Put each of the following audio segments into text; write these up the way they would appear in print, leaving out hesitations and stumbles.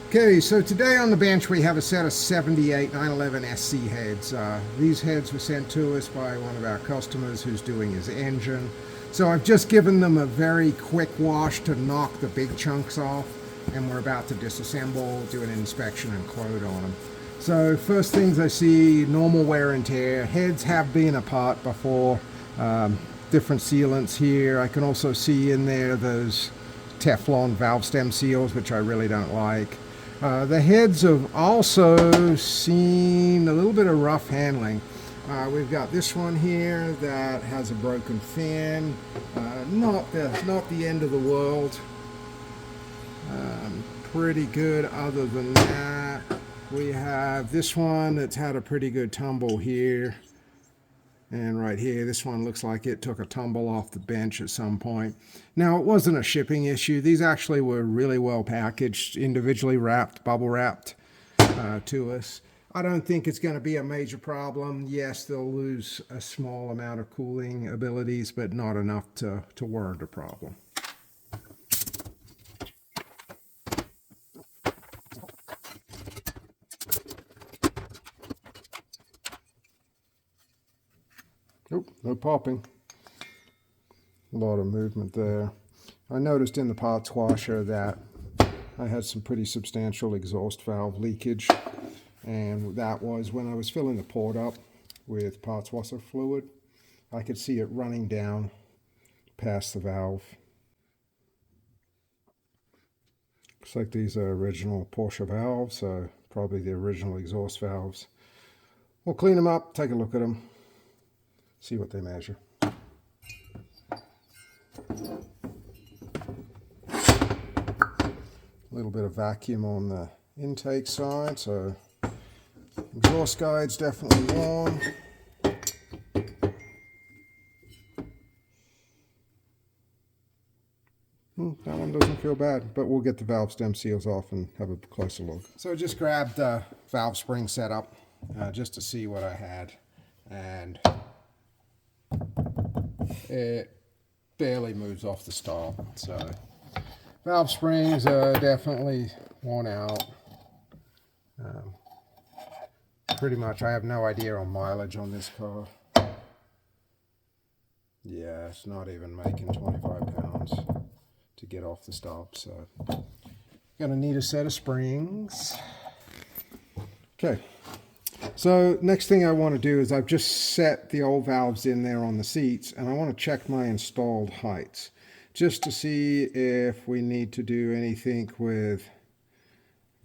Okay, so today on the bench we have a set of 78 911 SC heads. These heads were sent to us by one of our customers who's doing his engine. So I've just given them a very quick wash to knock the big chunks off, and we're about to disassemble, do an inspection and quote on them. So first things I see, normal wear and tear. Heads have been apart before. Different sealants here. I can also see in there those Teflon valve stem seals, which I really don't like. The heads have also seen a little bit of rough handling. We've got this one here that has a broken fin. Not the end of the world. Pretty good other than that. We have this one that's had a pretty good tumble here. And right here, this one looks like it took a tumble off the bench at some point. Now, it wasn't a shipping issue. These actually were really well packaged, individually wrapped, bubble wrapped to us. I don't think it's going to be a major problem. Yes, they'll lose a small amount of cooling abilities, but not enough to warrant a problem. Nope, no popping. A lot of movement there. I noticed in the parts washer that I had some pretty substantial exhaust valve leakage, and that was when I was filling the port up with parts washer fluid. I could see it running down past the valve. Looks like these are original Porsche valves, so probably the original exhaust valves. We'll clean them up, take a look at them, see what they measure. A little bit of vacuum on the intake side, so exhaust guide's definitely warm. That one doesn't feel bad, but we'll get the valve stem seals off and have a closer look. So I just grabbed the valve spring setup just to see what I had, and it barely moves off the stop. So valve springs are definitely worn out. Pretty much, I have no idea on mileage on this car. Yeah, it's not even making 25 pounds to get off the stop, so gonna need a set of springs. Okay, so next thing I want to do is I've just set the old valves in there on the seats, and I want to check my installed heights just to see if we need to do anything with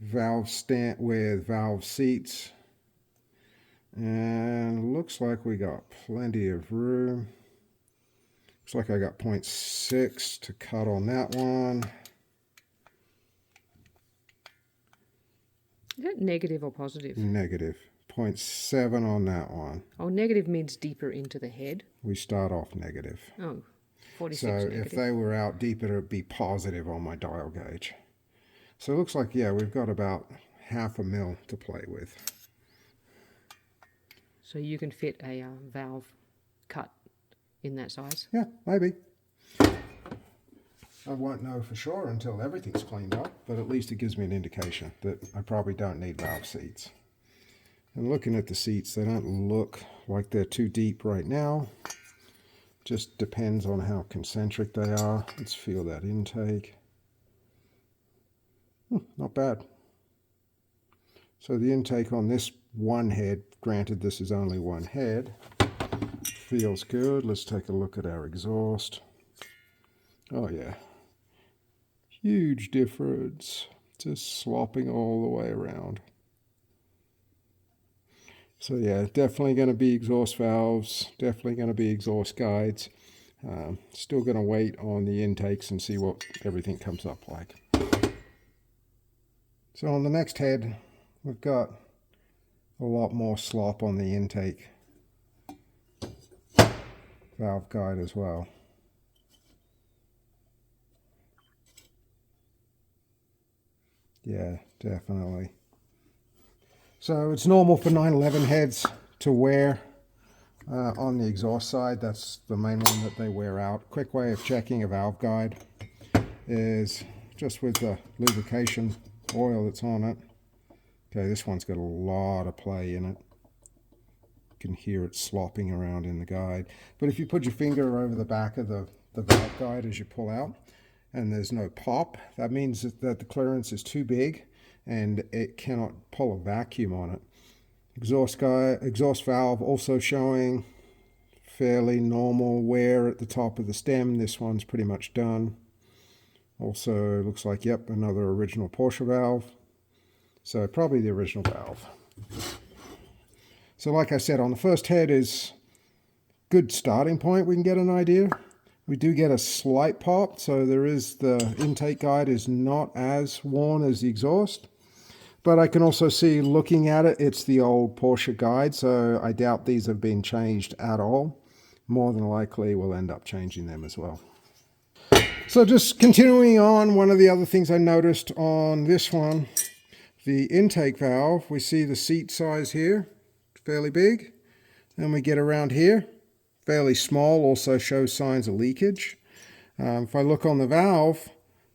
valve seats. And looks like we got plenty of room. Looks like I got 0.6 to cut on that one. Is that negative or positive? Negative. 0.7 on that one. Oh, negative means deeper into the head. We start off negative. Oh, 46 so negative. If they were out deeper, it would be positive on my dial gauge. So it looks like, yeah, we've got about 0.5 mil to play with. So you can fit a valve cut in that size? Yeah, maybe. I won't know for sure until everything's cleaned up, but at least it gives me an indication that I probably don't need valve seats. And looking at the seats, they don't look like they're too deep right now. Just depends on how concentric they are. Let's feel that intake. Not bad. So the intake on this one head, granted this is only one head, feels good. Let's take a look at our exhaust. Oh yeah, huge difference, just slopping all the way around. So yeah, definitely going to be exhaust valves, definitely going to be exhaust guides. Still going to wait on the intakes and see what everything comes up like. So on the next head, we've got a lot more slop on the intake valve guide as well. Yeah, definitely. So it's normal for 911 heads to wear on the exhaust side. That's the main one that they wear out. Quick way of checking a valve guide is just with the lubrication oil that's on it. Okay, this one's got a lot of play in it. You can hear it slopping around in the guide. But if you put your finger over the back of the valve guide as you pull out, and there's no pop, that means that the clearance is too big and it cannot pull a vacuum on it. Exhaust valve also showing fairly normal wear at the top of the stem. This one's pretty much done. Also looks like, yep, another original Porsche valve. So probably the original valve. So like I said, on the first head is good starting point. We can get an idea. We do get a slight pop, so there is the intake guide is not as worn as the exhaust. But I can also see, looking at it, it's the old Porsche guide, so I doubt these have been changed at all. More than likely, we'll end up changing them as well. So just continuing on, one of the other things I noticed on this one, the intake valve, we see the seat size here, fairly big. Then we get around here, fairly small, also shows signs of leakage. If I look on the valve,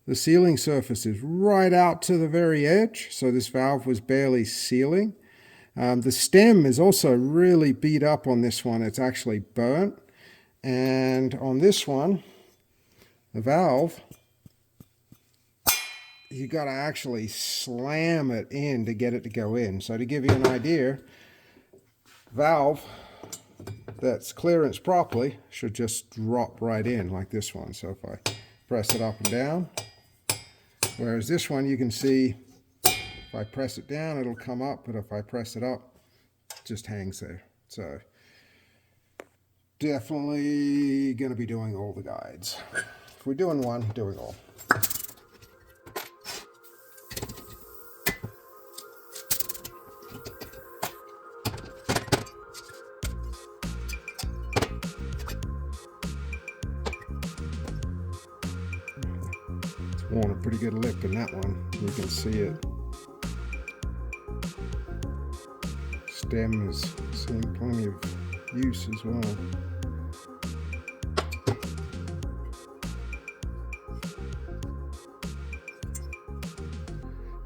the sealing surface is right out to the very edge, so this valve was barely sealing. The stem is also really beat up on this one. It's actually burnt. And on this one, the valve, you got to actually slam it in to get it to go in. So to give you an idea, valve that's clearance properly should just drop right in like this one. So if I press it up and down, whereas this one you can see if I press it down it'll come up, but if I press it up it just hangs there. So definitely going to be doing all the guides. If we're doing one, doing all. Worn a pretty good lip in that one. You can see it. Stem is seeing plenty of use as well.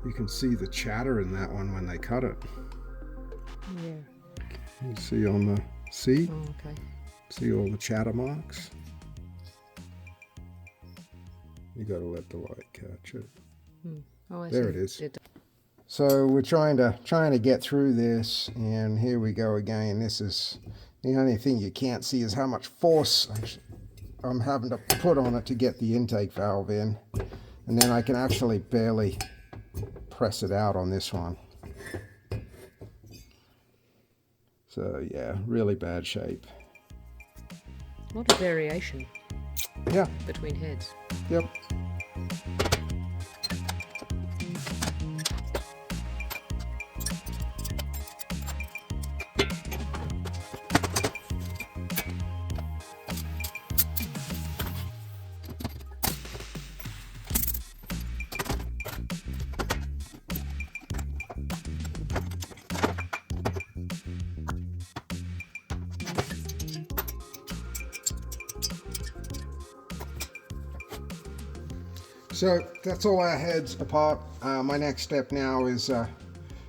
You can see the chatter in that one when they cut it. Yeah. You see on the seat. Oh, okay. See all the chatter marks. You got to let the light catch it. Oh, I There see. it is. So we're trying to get through this, and here we go again. This is the only thing you can't see is how much force I'm having to put on it to get the intake valve in, and then I can actually barely press it out on this one. So yeah, really bad shape. A lot of variation. Yeah. Between heads. Yep. So that's all our heads apart. My next step now is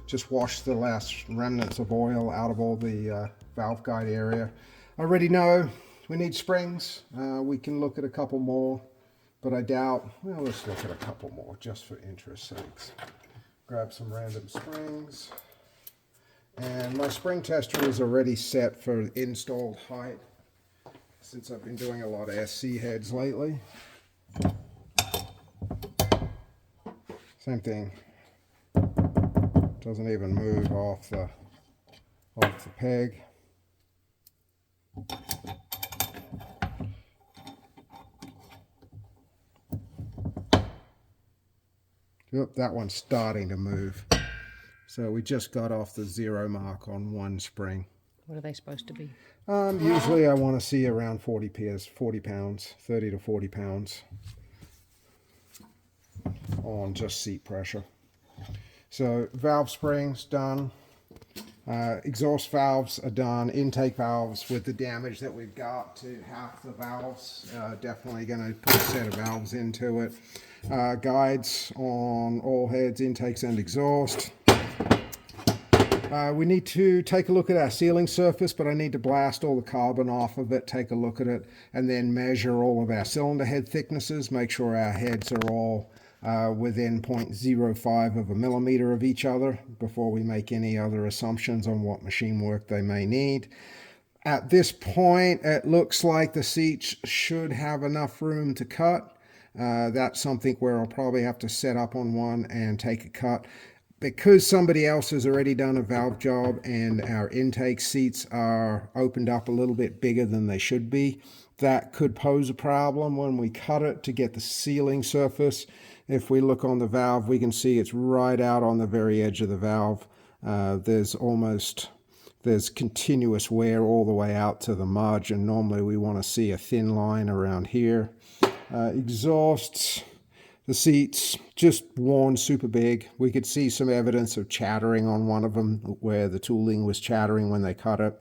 just wash the last remnants of oil out of all the valve guide area. I already know we need springs. We can look at a couple more, but I doubt, well, let's look at a couple more just for interest's sakes. Grab some random springs. And my spring tester is already set for installed height since I've been doing a lot of SC heads lately. Same thing. Doesn't even move off the peg. Yep, that one's starting to move. So we just got off the 0 mark on one spring. What are they supposed to be? Usually I want to see around 40 pounds, 30 to 40 pounds on just seat pressure. So valve springs done. Exhaust valves are done. Intake valves, with the damage that we've got to half the valves, definitely going to put a set of valves into it. Guides on all heads, intakes and exhaust. We need to take a look at our sealing surface, but I need to blast all the carbon off of it, take a look at it, and then measure all of our cylinder head thicknesses, make sure our heads are all within 0.05 of a millimeter of each other before we make any other assumptions on what machine work they may need. At this point, it looks like the seats should have enough room to cut. That's something where I'll probably have to set up on one and take a cut. Because somebody else has already done a valve job and our intake seats are opened up a little bit bigger than they should be, that could pose a problem when we cut it to get the sealing surface. If we look on the valve, we can see it's right out on the very edge of the valve. There's continuous wear all the way out to the margin. Normally we want to see a thin line around here. Exhausts. The seats just worn super big. We could see some evidence of chattering on one of them where the tooling was chattering when they cut it.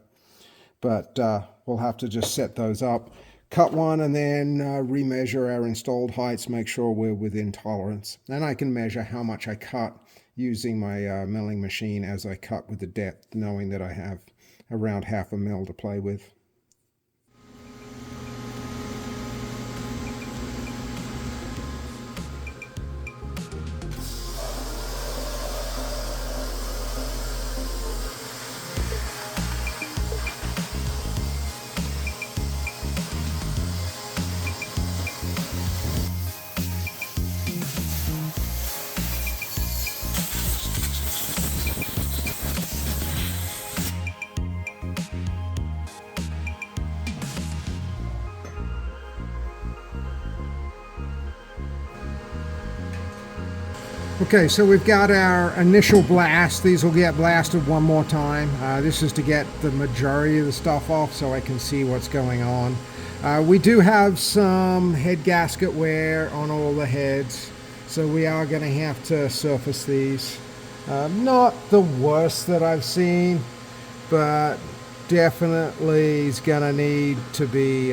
But we'll have to just set those up, cut one, and then remeasure our installed heights, make sure we're within tolerance. And I can measure how much I cut using my milling machine as I cut with the depth, knowing that I have around half a mil to play with. Okay, so we've got our initial blast. These will get blasted one more time. This is to get the majority of the stuff off so I can see what's going on. We do have some head gasket wear on all the heads, so we are going to have to surface these. Not the worst that I've seen, but definitely is going to need to be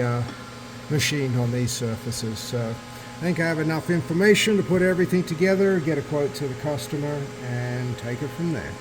machined on these surfaces. So I think I have enough information to put everything together, get a quote to the customer, and take it from there.